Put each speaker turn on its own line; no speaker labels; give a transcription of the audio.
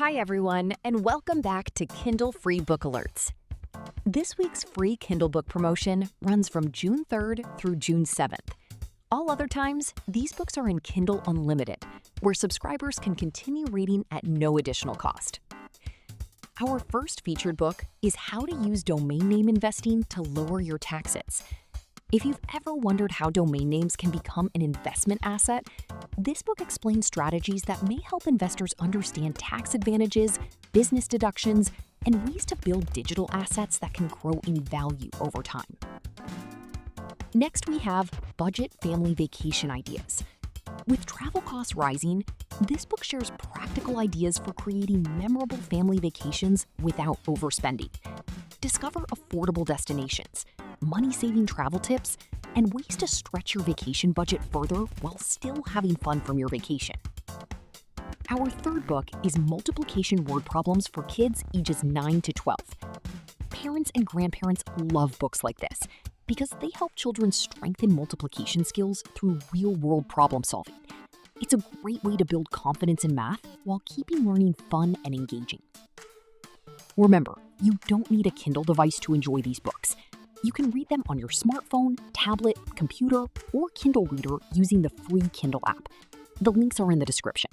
Hi, everyone, and welcome back to Kindle Free Book Alerts. This week's free Kindle book promotion runs from June 3rd through June 7th. All other times, these books are in Kindle Unlimited, where subscribers can continue reading at no additional cost. Our first featured book is How to Use Domain Name Investing to Lower Your Taxes. If you've ever wondered how domain names can become an investment asset, this book explains strategies that may help investors understand tax advantages, business deductions, and ways to build digital assets that can grow in value over time. Next, we have Budget Family Vacation Ideas. With travel costs rising, this book shares practical ideas for creating memorable family vacations without overspending. Discover affordable destinations, money-saving travel tips, and ways to stretch your vacation budget further while still having fun from your vacation. Our third book is Multiplication Word Problems for Kids ages 9 to 12. Parents and grandparents love books like this because they help children strengthen multiplication skills through real-world problem solving. It's a great way to build confidence in math while keeping learning fun and engaging. Remember, you don't need a Kindle device to enjoy these books. You can read them on your smartphone, tablet, computer, or Kindle reader using the free Kindle app. The links are in the description.